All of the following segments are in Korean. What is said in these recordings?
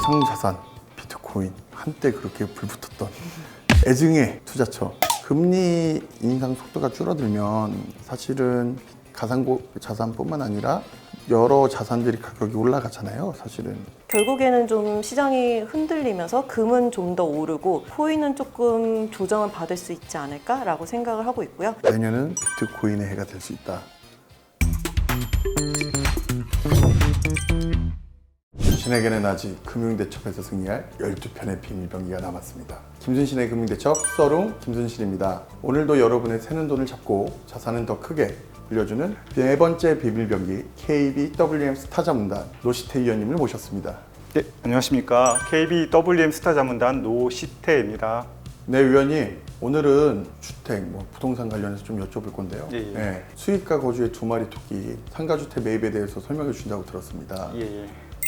가상자산, 비트코인, 한때 그렇게 불붙었던 애증의 투자처. 금리 인상 속도가 줄어들면 사실은 가상자산뿐만 아니라 여러 자산들이 가격이 올라가잖아요, 사실은. 결국에는 좀 시장이 흔들리면서 금은 좀 더 오르고 코인은 조금 조정을 받을 수 있지 않을까라고 생각을 하고 있고요. 내년은 비트코인의 해가 될 수 있다. 신에게는 아직 금융대첩에서 승리할 12편의 비밀병기가 남았습니다. 김순신의 금융대첩 썰웅 김순신입니다. 오늘도 여러분의 새는 돈을 잡고 자산은 더 크게 불려주는 네 번째 비밀병기 KBWM 스타자문단 노시태 위원님을 모셨습니다. 네, 안녕하십니까. KBWM 스타자문단 노시태입니다. 네, 위원님. 오늘은 주택, 부동산 관련해서 좀 여쭤볼 건데요. 예. 네, 수익가 거주의 두 마리 토끼 상가주택 매입에 대해서 설명해 주신다고 들었습니다. 예.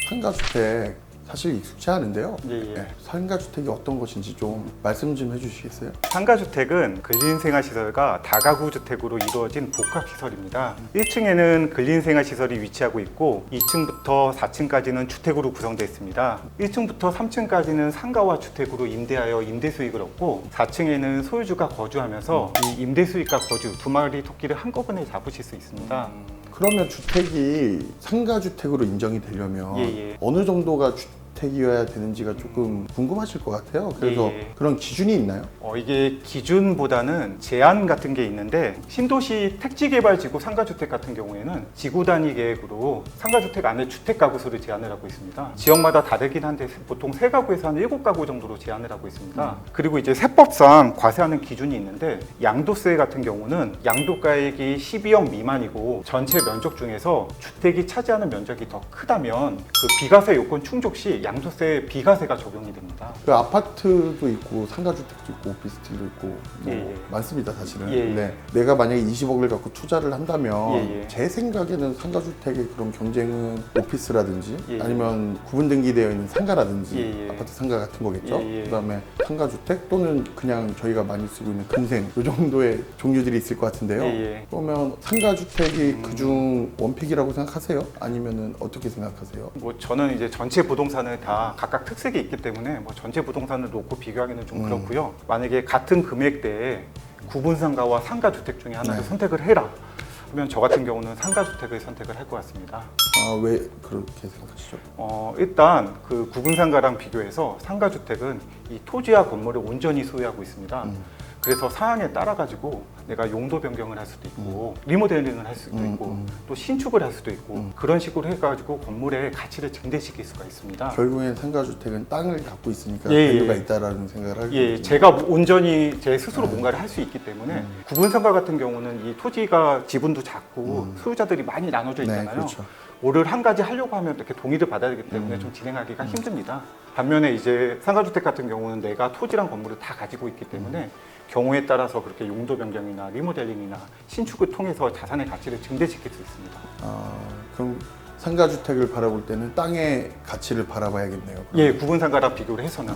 상가주택 사실 익숙치 않은데요. 예. 네, 상가주택이 어떤 것인지 좀 말씀 좀 해주시겠어요? 상가주택은 근린생활시설과 다가구 주택으로 이루어진 복합시설입니다. 1층에는 근린생활시설이 위치하고 있고 2층부터 4층까지는 주택으로 구성되어 있습니다. 1층부터 3층까지는 상가와 주택으로 임대하여 임대수익을 얻고 4층에는 소유주가 거주하면서 이 임대수익과 거주 두 마리 토끼를 한꺼번에 잡으실 수 있습니다. 그러면 주택이 상가주택으로 인정이 되려면 예. 어느 정도가 주택이어야 되는지가 조금 궁금하실 것 같아요. 그래서 예. 그런 기준이 있나요? 이게 기준보다는 제한 같은 게 있는데 신도시 택지개발지구 상가주택 같은 경우에는 지구 단위 계획으로 상가주택 안에 주택 가구 수를 제한을 하고 있습니다. 지역마다 다르긴 한데 보통 3가구에서 한 7가구 정도로 제한을 하고 있습니다. 그리고 이제 세법상 과세하는 기준이 있는데 양도세 같은 경우는 양도가액이 12억 미만이고 전체 면적 중에서 주택이 차지하는 면적이 더 크다면 그 비과세 요건 충족 시 양도세 비과세가 적용이 됩니다. 그 아파트도 있고 상가주택도 있고 오피스텔도 있고 예. 많습니다, 사실은. 예. 근데 내가 만약에 20억을 갖고 투자를 한다면 예. 제 생각에는 상가주택의 그런 경쟁은 오피스라든지 예. 아니면 구분 등기되어 있는 상가라든지 예. 아파트 상가 같은 거겠죠. 예. 그다음에 상가주택 또는 그냥 저희가 많이 쓰고 있는 금생 이 정도의 종류들이 있을 것 같은데요. 예. 그러면 상가주택이 그중 원픽이라고 생각하세요? 아니면은 어떻게 생각하세요? 저는 이제 전체 부동산을 다 각각 특색이 있기 때문에 전체 부동산을 놓고 비교하기는 좀 그렇고요. 만약에 같은 금액대에 구분 상가와 상가 주택 중에 하나를 네. 선택을 해라 하면 저 같은 경우는 상가 주택을 선택을 할 것 같습니다. 아, 왜 그렇게 생각하시죠? 일단 그 구분 상가랑 비교해서 상가 주택은 이 토지와 건물을 온전히 소유하고 있습니다. 그래서 사항에 따라 가지고 내가 용도 변경을 할 수도 있고 리모델링을 할 수도 있고 또 신축을 할 수도 있고 그런 식으로 해가지고 건물의 가치를 증대시킬 수가 있습니다. 결국엔 상가주택은 땅을 갖고 있으니까 예. 밸류가 있다라는 생각을 하게 예, 되거든요. 제가 온전히 제 스스로 뭔가를 할 수 있기 때문에 구분 상가 같은 경우는 이 토지가 지분도 작고 소유자들이 많이 나눠져 있잖아요. 네, 그렇죠. 뭐를 한 가지 하려고 하면 이렇게 동의를 받아야 되기 때문에 좀 진행하기가 힘듭니다. 반면에 이제 상가주택 같은 경우는 내가 토지랑 건물을 다 가지고 있기 때문에 경우에 따라서 그렇게 용도 변경이나 리모델링이나 신축을 통해서 자산의 가치를 증대시킬 수 있습니다. 그럼 상가주택을 바라볼 때는 땅의 가치를 바라봐야겠네요. 예, 구분 상가랑 비교를 해서는.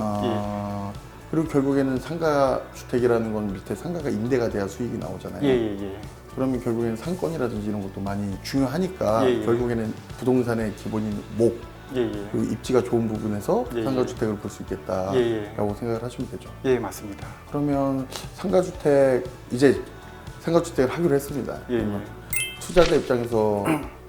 그리고 결국에는 상가주택이라는 건 밑에 상가가 임대가 돼야 수익이 나오잖아요. 예. 그러면 결국에는 상권이라든지 이런 것도 많이 중요하니까 예. 결국에는 부동산의 기본인 목, 예. 그 입지가 좋은 부분에서 예. 상가주택을 볼 수 있겠다라고 예. 생각을 하시면 되죠. 예, 맞습니다. 그러면 상가주택 이제 상가주택을 하기로 했습니다. 예. 그러면 투자자 입장에서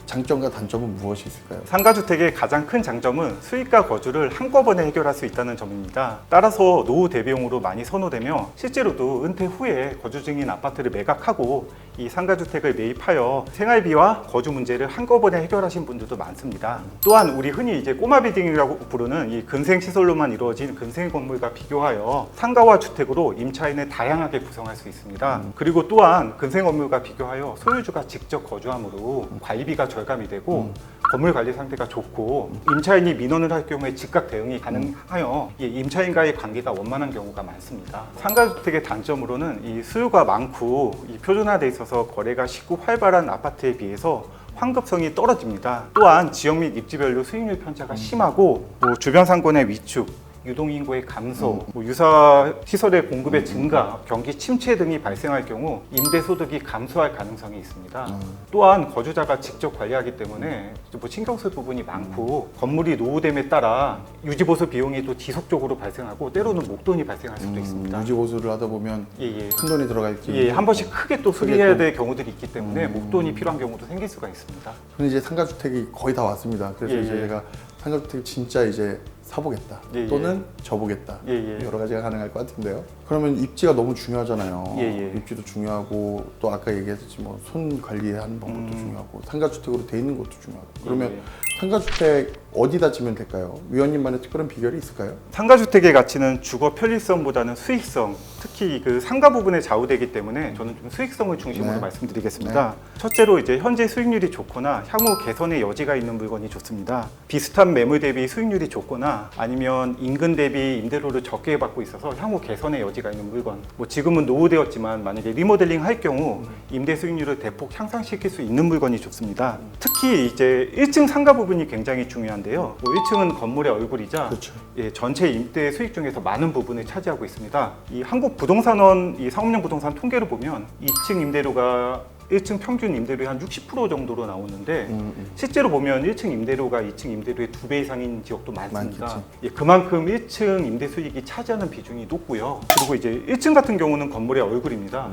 장점과 단점은 무엇이 있을까요? 상가주택의 가장 큰 장점은 수익과 거주를 한꺼번에 해결할 수 있다는 점입니다. 따라서 노후 대비용으로 많이 선호되며 실제로도 은퇴 후에 거주 중인 아파트를 매각하고 이 상가주택을 매입하여 생활비와 거주 문제를 한꺼번에 해결하신 분들도 많습니다. 또한 우리 흔히 이제 꼬마 빌딩이라고 부르는 이 근생 시설로만 이루어진 근생 건물과 비교하여 상가와 주택으로 임차인을 다양하게 구성할 수 있습니다. 그리고 또한 근생 건물과 비교하여 소유주가 직접 거주하므로 관리비가 절감이 되고 건물 관리 상태가 좋고 임차인이 민원을 할 경우에 즉각 대응이 가능하여 임차인과의 관계가 원만한 경우가 많습니다. 상가주택의 단점으로는 이 수요가 많고 이 표준화돼 있어서 거래가 쉽고 활발한 아파트에 비해서 환급성이 떨어집니다. 또한 지역 및 입지별로 수익률 편차가 심하고 또 주변 상권의 위축, 유동인구의 감소, 뭐 유사 시설의 공급의 증가, 경기 침체 등이 발생할 경우 임대소득이 감소할 가능성이 있습니다. 또한 거주자가 직접 관리하기 때문에 뭐 신경 쓸 부분이 많고 건물이 노후됨에 따라 유지보수 비용이 또 지속적으로 발생하고 때로는 목돈이 발생할 수도 있습니다. 유지보수를 하다 보면 예. 큰 돈이 들어갈지. 예, 한 번씩 크게 또 수리해야 또- 될 경우들이 있기 때문에 목돈이 필요한 경우도 생길 수가 있습니다. 저는 이제 상가주택이 거의 다 왔습니다. 그래서 예, 이제 예. 제가 상가주택 진짜 이제 사보겠다 예, 또는 져보겠다 예, 예. 여러 가지가 가능할 것 같은데요. 그러면 입지가 너무 중요하잖아요. 예, 예. 입지도 중요하고 또 아까 얘기했듯이 뭐 손 관리하는 방법도 중요하고 상가주택으로 돼 있는 것도 중요하고 그러면 예. 상가주택 어디다 지면 될까요? 위원님만의 특별한 비결이 있을까요? 상가주택의 가치는 주거 편리성보다는 수익성, 특히 그 상가 부분에 좌우되기 때문에 저는 좀 수익성을 중심으로 네. 말씀드리겠습니다. 첫째로 이제 현재 수익률이 좋거나 향후 개선의 여지가 있는 물건이 좋습니다. 비슷한 매물 대비 수익률이 좋거나 아니면 인근 대비 임대료를 적게 받고 있어서 향후 개선의 여지가 있는 물건. 뭐 지금은 노후되었지만 만약에 리모델링 할 경우 임대 수익률을 대폭 향상시킬 수 있는 물건이 좋습니다. 특히 이제 1층 상가 부분이 굉장히 중요한데요. 뭐 1층은 건물의 얼굴이자 그렇죠. 예, 전체 임대 수익 중에서 많은 부분을 차지하고 있습니다. 이 한국부동산원 이 상업용 부동산 통계를 보면 2층 임대료가 1층 평균 임대료의 한 60% 정도로 나오는데 실제로 보면 1층 임대료가 2층 임대료의 2배 이상인 지역도 많습니다. 많겠지. 예, 그만큼 1층 임대 수익이 차지하는 비중이 높고요. 그리고 이제 1층 같은 경우는 건물의 얼굴입니다.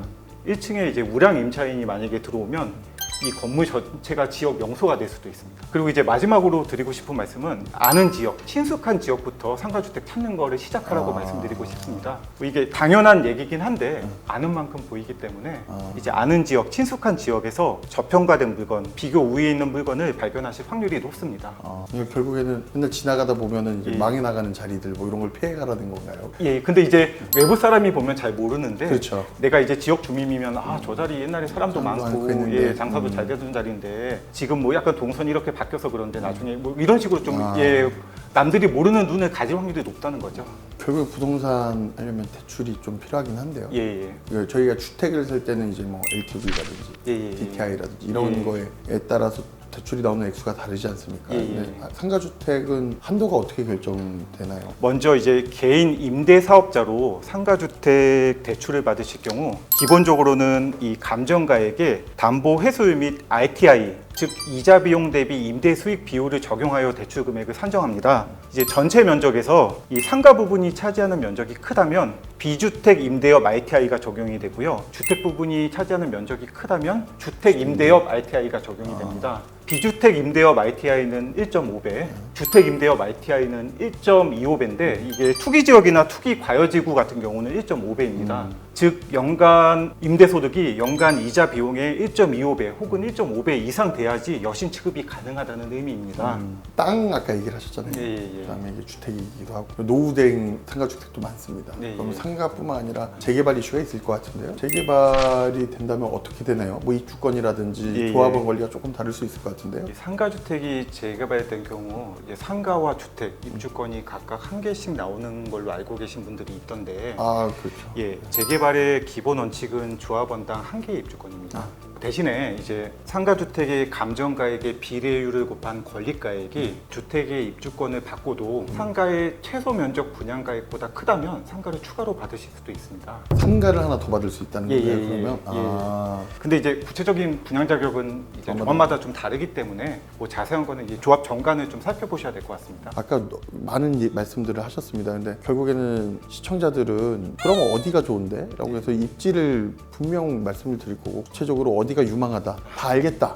1층에 이제 우량 임차인이 만약에 들어오면 이 건물 전체가 지역 명소가 될 수도 있습니다. 그리고 이제 마지막으로 드리고 싶은 말씀은 아는 지역, 친숙한 지역부터 상가주택 찾는 거를 시작하라고 말씀드리고 싶습니다. 이게 당연한 얘기긴 한데 아는 만큼 보이기 때문에 이제 아는 지역, 친숙한 지역에서 저평가된 물건, 비교 우위에 있는 물건을 발견하실 확률이 높습니다. 그러니까 결국에는 맨날 지나가다 보면은 이제 예. 망해 나가는 자리들 뭐 이런 걸 피해가라는 건가요? 예, 근데 이제 외부 사람이 보면 잘 모르는데 그렇죠. 내가 이제 지역 주민이면 아, 저 자리 옛날에 사람도 사람도 많고 많고 했는데. 예, 장사도 잘 되던 자리인데 지금 뭐 약간 동선이 이렇게 바뀌어서 그런데 나중에 뭐 이런 식으로 좀 예, 남들이 모르는 눈을 가질 확률이 높다는 거죠. 결국 부동산 하려면 대출이 좀 필요하긴 한데요. 예, 예. 저희가 주택을 살 때는 이제 뭐 LTV라든지 예, 예, 예. DTI라든지 이런 예. 거에 따라서 대출이 나오는 액수가 다르지 않습니까? 예, 예. 근데 상가주택은 한도가 어떻게 결정되나요? 먼저 이제 개인 임대 사업자로 상가주택 대출을 받으실 경우 기본적으로는 이 감정가액에 담보 회수율 및 RTI 즉 이자 비용 대비 임대 수익 비율을 적용하여 대출 금액을 산정합니다. 이제 전체 면적에서 이 상가 부분이 차지하는 면적이 크다면 비주택 임대업 RTI가 적용이 되고요. 주택 부분이 차지하는 면적이 크다면 주택 임대업 RTI가 적용이 됩니다. 비주택 임대업 RTI는 1.5배, 주택 임대업 RTI는 1.25배인데 이게 투기 지역이나 투기 과열지구 같은 경우는 1.5배입니다. 즉 연간 임대 소득이 연간 이자 비용의 1.25배 혹은 1.5배 이상 돼야지 여신 취급이 가능하다는 의미입니다. 땅 아까 얘기를 하셨잖아요. 예, 예, 예. 그다음에 이게 주택이기도 하고 노후된 상가주택도 많습니다. 예, 그럼 예. 상가뿐만 아니라 재개발 이슈가 있을 것 같은데요. 재개발이 된다면 어떻게 되나요? 뭐 입주권이라든지 예, 예. 조합원 권리가 조금 다를 수 있을 것 같은데요. 이 상가주택이 재개발된 경우 이제 상가와 주택 입주권이 각각 한 개씩 나오는 걸로 알고 계신 분들이 있던데 아 그렇죠. 예, 재개발의 기본 원칙은 조합원당 한 개의 입주권입니다. 대신에 이제 상가주택의 감정가액의 비례율을 곱한 권리가액이 주택의 입주권을 받고도 상가의 최소 면적 분양가액보다 크다면 상가를 추가로 받으실 수도 있습니다. 상가를 하나 더 받을 수 있다는 예, 거예요. 예, 예, 그러면 예. 근데 이제 구체적인 분양 자격은 이제 조합마다. 조합마다 좀 다르기 때문에 뭐 자세한 거는 이제 조합 정관을 좀 살펴보셔야 될 것 같습니다. 아까 많은 말씀들을 하셨습니다. 근데 결국에는 시청자들은 그럼 어디가 좋은데? 라고 해서 입지를 분명 말씀을 드릴 거고 구체적으로 어디가 유망하다 다 알겠다.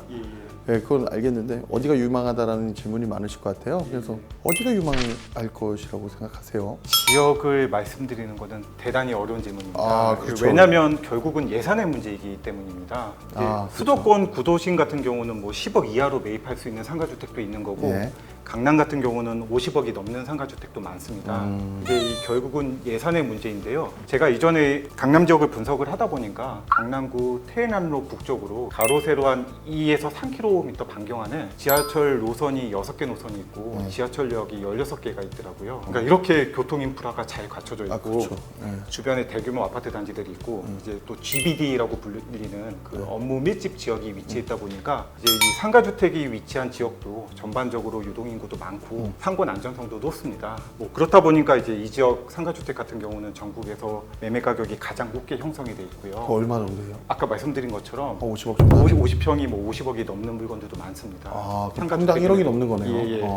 예, 그건 알겠는데 어디가 유망하다라는 질문이 많으실 것 같아요. 그래서 어디가 유망할 것이라고 생각하세요? 지역을 말씀드리는 것은 대단히 어려운 질문입니다. 아, 그렇죠. 왜냐하면 결국은 예산의 문제이기 때문입니다. 이제 아, 수도권 구도심 같은 경우는 뭐 10억 이하로 매입할 수 있는 상가주택도 있는 거고 예. 강남 같은 경우는 50억이 넘는 상가주택도 많습니다. 이게 결국은 예산의 문제인데요. 제가 이전에 강남 지역을 분석을 하다 보니까 강남구 태해남로 북쪽으로 가로 세로 한 2에서 3km 반경안에 지하철 노선이 6개 노선이 있고 지하철역이 16개가 있더라고요. 그러니까 이렇게 교통 인프라가 잘 갖춰져 있고 아 그렇죠. 예. 주변에 대규모 아파트 단지들이 있고 이제 또 GBD라고 불리는 그 업무 밀집 지역이 위치해 있다 보니까 이제 이 상가주택이 위치한 지역도 전반적으로 유동인구가 유동인구도 많고 상권 안정성도 높습니다. 뭐 그렇다 보니까 이제 이 지역 상가주택 같은 경우는 전국에서 매매 가격이 가장 높게 형성이 돼 있고요. 그거 얼마 정도예요? 아까 말씀드린 것처럼 50억 정도? 50평이 뭐 50억이 넘는 물건들도 많습니다. 아, 그럼 상가주택에는. 평당 1억이 넘는 거네요. 예, 예. 아,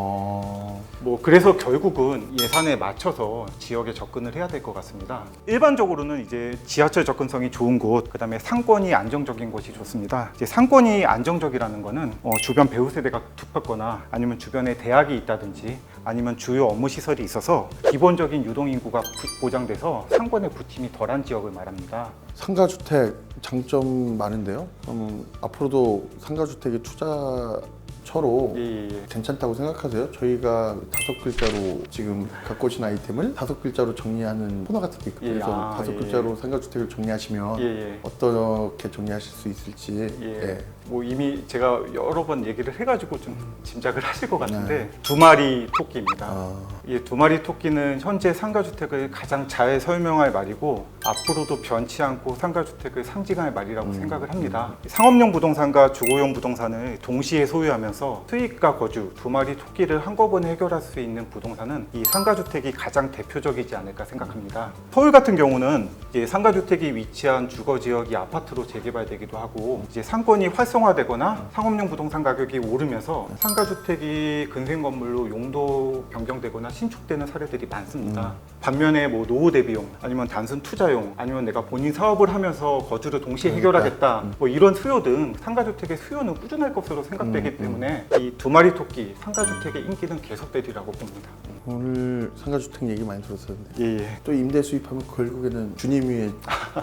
뭐 그래서 결국은 예산에 맞춰서 지역에 접근을 해야 될 것 같습니다. 일반적으로는 이제 지하철 접근성이 좋은 곳, 그다음에 상권이 안정적인 곳이 좋습니다. 이제 상권이 안정적이라는 거는 주변 배우 세대가 두텁거나 아니면 주변에 대학이 있다든지 아니면 주요 업무 시설이 있어서 기본적인 유동 인구가 보장돼서 상권의 부침이 덜한 지역을 말합니다. 상가주택 장점 많은데요? 그럼 앞으로도 상가주택의 투자처로 예. 괜찮다고 생각하세요? 저희가 5글자로 지금 갖고 오신 아이템을 5글자로 정리하는 코너 같은 게 있거든요. 예, 그래서 아, 5글자로 상가주택을 정리하시면 예. 어떻게 정리하실 수 있을지. 예. 뭐 이미 제가 여러 번 얘기를 해가지고 좀 짐작을 하실 것 같은데 두 마리 토끼입니다. 아, 이 두 마리 토끼는 현재 상가주택을 가장 잘 설명할 말이고 앞으로도 변치 않고 상가주택을 상징할 말이라고 생각을 합니다. 상업용 부동산과 주거용 부동산을 동시에 소유하면서 수익과 거주 두 마리 토끼를 한꺼번에 해결할 수 있는 부동산은 이 상가주택이 가장 대표적이지 않을까 생각합니다. 서울 같은 경우는 이제 상가주택이 위치한 주거지역이 아파트로 재개발되기도 하고 이제 상권이 활성화되거나 상업용 부동산 가격이 오르면서 상가주택이 근생건물로 용도 변경되거나 신축되는 사례들이 많습니다. 반면에 뭐 노후 대비용 아니면 단순 투자용 아니면 내가 본인 사업을 하면서 거주를 동시에 해결하겠다 뭐 이런 수요 등 상가주택의 수요는 꾸준할 것으로 생각되기 때문에 이 두 마리 토끼 상가주택의 인기는 계속되리라고 봅니다. 오늘 상가주택 얘기 많이 들었었는데 예. 또 임대 수입하면 결국에는 주님이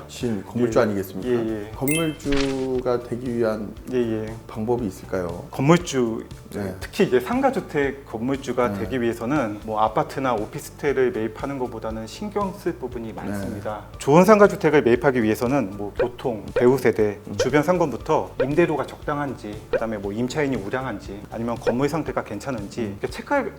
신 건물주 예. 아니겠습니까? 예. 건물주가 되기 위한 예. 방법이 있을까요? 건물주 네. 특히 이제 상가주택 건물주가 네. 되기 위해서는 뭐 아파트나 오피스텔을 매입하는 것보다는 신경 쓸 부분이 많습니다. 좋은 상가주택을 매입하기 위해서는 뭐 교통, 배우 세대, 주변 상권부터 임대료가 적당한지, 그다음에 뭐 임차인이 우량한지, 아니면 건물 상태가 괜찮은지 이렇게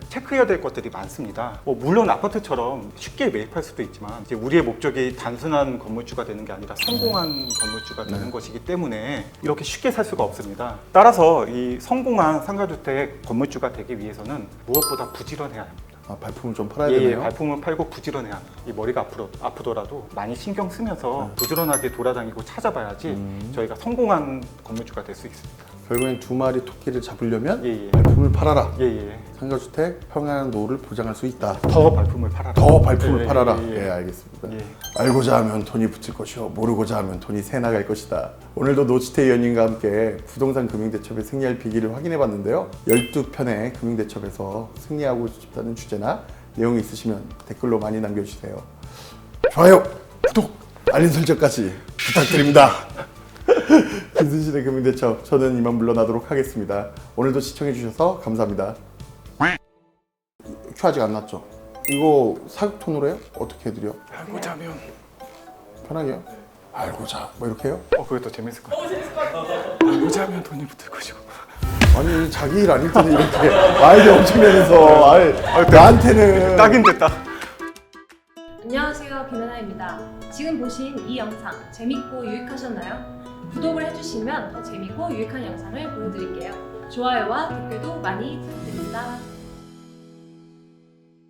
체크해야 될 것들이 많습니다. 뭐 물론 아파트처럼 쉽게 매입할 수도 있지만 이제 우리의 목적이 단순한 건물주가 되는 게 아니라 성공한 건물주가 되는 것이기 때문에 이렇게 쉽게 살 수가 없습니다. 따라서 이 성공한 상가주택 건물주가 되기 위해서는 무엇보다 부지런해야 합니다. 아, 발품을 좀 팔아야 예, 되네요. 발품을 팔고 부지런해야 합니다. 이 머리가 아프더라도 많이 신경 쓰면서 부지런하게 돌아다니고 찾아봐야지 저희가 성공한 건물주가 될 수 있습니다. 결국엔 두 마리 토끼를 잡으려면 예. 발품을 팔아라. 예. 상가주택 평안한 노후를 보장할 수 있다. 더 발품을 팔아라. 더 발품을 예, 팔아라. 예. 예, 알겠습니다. 예. 알고자 하면 돈이 붙을 것이요, 모르고자 하면 돈이 새 나갈 것이다. 오늘도 노지태 연인과 함께 부동산 금융대첩의 승리할 비기를 확인해봤는데요. 12편의 금융대첩에서 승리하고 싶다는 주제나 내용이 있으시면 댓글로 많이 남겨주세요. 좋아요, 구독, 알림 설정까지 부탁드립니다. 김순신의 금융대첩, 저는 이만 물러나도록 하겠습니다. 오늘도 시청해주셔서 감사합니다. 큐 아직 안 났죠? 이거 사극톤으로 해요? 어떻게 해드려? 알고자 하면 편하게요? 알고자 뭐 이렇게 해요? 그게 더 재밌을 것 같아요. 알고자 하면 돈이 붙을 것이고. 아니 자기 일 아닐 텐데 이렇게 아이디어 엄청 내면서 나한테는 딱인데 딱. 안녕하세요, 김연아입니다. 지금 보신 이 영상 재밌고 유익하셨나요? 구독을 해주시면 더 재밌고 유익한 영상을 보여드릴게요. 좋아요와 댓글도 많이 부탁드립니다.